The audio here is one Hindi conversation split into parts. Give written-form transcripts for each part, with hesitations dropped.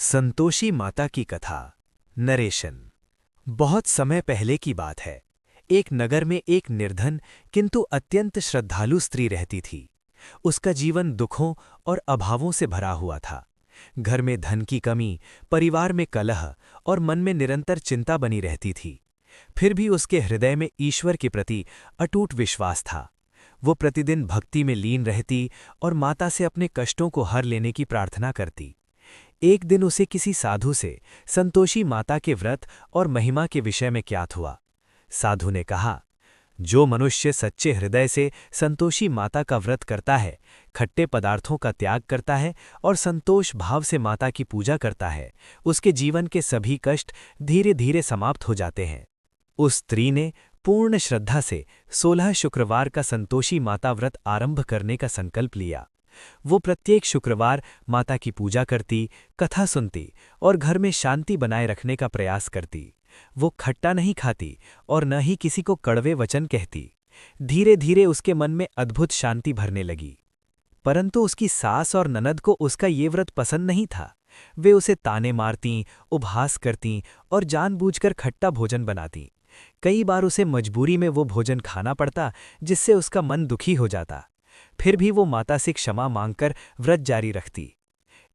संतोषी माता की कथा। नरेशन। बहुत समय पहले की बात है। एक नगर में एक निर्धन किंतु अत्यंत श्रद्धालु स्त्री रहती थी। उसका जीवन दुखों और अभावों से भरा हुआ था। घर में धन की कमी, परिवार में कलह और मन में निरंतर चिंता बनी रहती थी। फिर भी उसके हृदय में ईश्वर के प्रति अटूट विश्वास था। वो प्रतिदिन भक्ति में लीन रहती और माता से अपने कष्टों को हर लेने की प्रार्थना करती। एक दिन उसे किसी साधु से संतोषी माता के व्रत और महिमा के विषय में ज्ञात हुआ। साधु ने कहा, जो मनुष्य सच्चे हृदय से संतोषी माता का व्रत करता है, खट्टे पदार्थों का त्याग करता है और संतोष भाव से माता की पूजा करता है, उसके जीवन के सभी कष्ट धीरे धीरे समाप्त हो जाते हैं। उस स्त्री ने पूर्ण श्रद्धा से 16 शुक्रवार का संतोषी माता व्रत आरंभ करने का संकल्प लिया। वो प्रत्येक शुक्रवार माता की पूजा करती, कथा सुनती और घर में शांति बनाए रखने का प्रयास करती। वो खट्टा नहीं खाती और न ही किसी को कड़वे वचन कहती। धीरे धीरे उसके मन में अद्भुत शांति भरने लगी। परंतु उसकी सास और ननद को उसका ये व्रत पसंद नहीं था। वे उसे ताने मारतीं, उपहास करतीं और जानबूझकर खट्टा भोजन बनातीं। कई बार उसे मजबूरी में वो भोजन खाना पड़ता, जिससे उसका मन दुखी हो जाता। फिर भी वो माता से क्षमा मांगकर व्रत जारी रखती।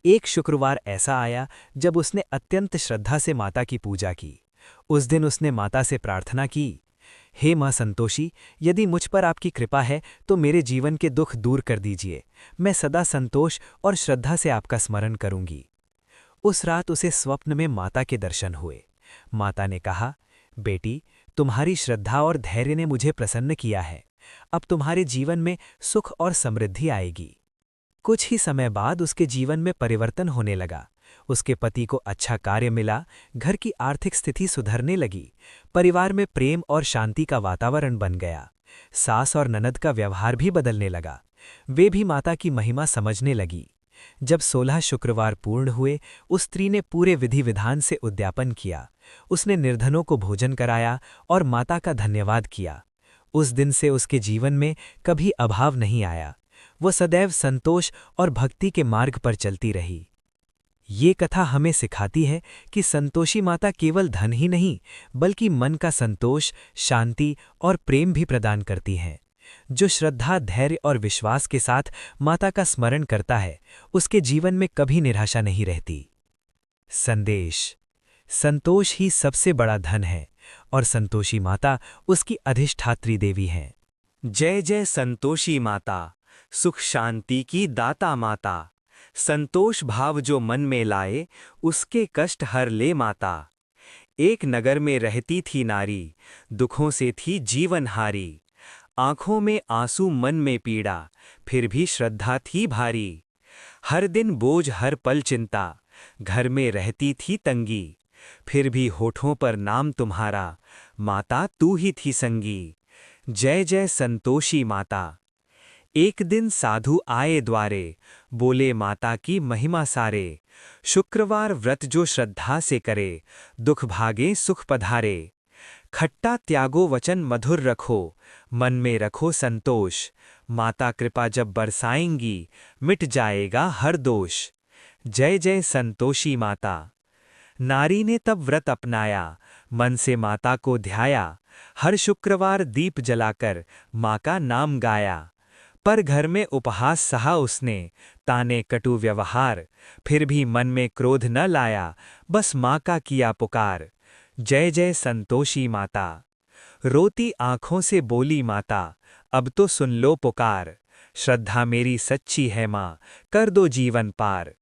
एक शुक्रवार ऐसा आया जब उसने अत्यंत श्रद्धा से माता की पूजा की। उस दिन उसने माता से प्रार्थना की, हे माँ संतोषी, यदि मुझ पर आपकी कृपा है तो मेरे जीवन के दुख दूर कर दीजिए। मैं सदा संतोष और श्रद्धा से आपका स्मरण करूंगी। उस रात उसे स्वप्न में माता के दर्शन हुए। माता ने कहा, बेटी, तुम्हारी श्रद्धा और धैर्य ने मुझे प्रसन्न किया है। अब तुम्हारे जीवन में सुख और समृद्धि आएगी। कुछ ही समय बाद उसके जीवन में परिवर्तन होने लगा। उसके पति को अच्छा कार्य मिला, घर की आर्थिक स्थिति सुधरने लगी, परिवार में प्रेम और शांति का वातावरण बन गया। सास और ननद का व्यवहार भी बदलने लगा। वे भी माता की महिमा समझने लगी। जब 16 शुक्रवार पूर्ण हुए, उस स्त्री ने पूरे विधि विधान से उद्यापन किया। उसने निर्धनों को भोजन कराया और माता का धन्यवाद किया। उस दिन से उसके जीवन में कभी अभाव नहीं आया। वो सदैव संतोष और भक्ति के मार्ग पर चलती रही। ये कथा हमें सिखाती है कि संतोषी माता केवल धन ही नहीं, बल्कि मन का संतोष, शांति और प्रेम भी प्रदान करती हैं। जो श्रद्धा, धैर्य और विश्वास के साथ माता का स्मरण करता है, उसके जीवन में कभी निराशा नहीं रहती। संदेश: संतोष ही सबसे बड़ा धन है और संतोषी माता उसकी अधिष्ठात्री देवी हैं। जय जय संतोषी माता, सुख शांति की दाता माता। संतोष भाव जो मन में लाए, उसके कष्ट हर ले माता। एक नगर में रहती थी नारी, दुखों से थी जीवन हारी। आंखों में आंसू, मन में पीड़ा, फिर भी श्रद्धा थी भारी। हर दिन बोझ, हर पल चिंता, घर में रहती थी तंगी। फिर भी होठों पर नाम तुम्हारा, माता तू ही थी संगी। जय जय संतोषी माता। एक दिन साधु आए द्वारे, बोले माता की महिमा सारे। शुक्रवार व्रत जो श्रद्धा से करे, दुख भागे सुख पधारे। खट्टा त्यागो वचन मधुर रखो, मन में रखो संतोष। माता कृपा जब बरसाएंगी, मिट जाएगा हर दोष। जय जय संतोषी माता। नारी ने तब व्रत अपनाया, मन से माता को ध्याया। हर शुक्रवार दीप जलाकर माँ का नाम गाया। पर घर में उपहास सहा उसने, ताने कटु व्यवहार। फिर भी मन में क्रोध न लाया, बस माँ का किया पुकार। जय जय संतोषी माता। रोती आँखों से बोली माता, अब तो सुन लो पुकार। श्रद्धा मेरी सच्ची है माँ, कर दो जीवन पार।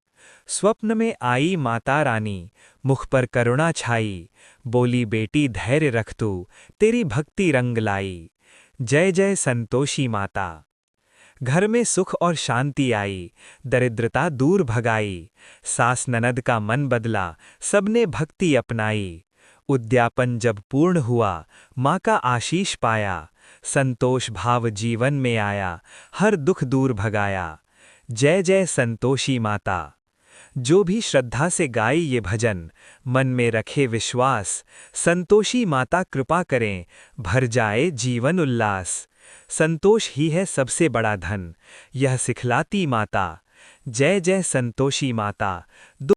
स्वप्न में आई माता रानी, मुख पर करुणा छाई। बोली बेटी धैर्य रख तू, तेरी भक्ति रंग लाई। जय जय संतोषी माता। घर में सुख और शांति आई, दरिद्रता दूर भगाई। सास ननद का मन बदला, सबने भक्ति अपनाई। उद्यापन जब पूर्ण हुआ, माँ का आशीष पाया। संतोष भाव जीवन में आया, हर दुख दूर भगाया। जय जय संतोषी माता। जो भी श्रद्धा से गाए ये भजन, मन में रखे विश्वास। संतोषी माता कृपा करें, भर जाए जीवन उल्लास। संतोष ही है सबसे बड़ा धन, यह सिखलाती माता। जय जय संतोषी माता।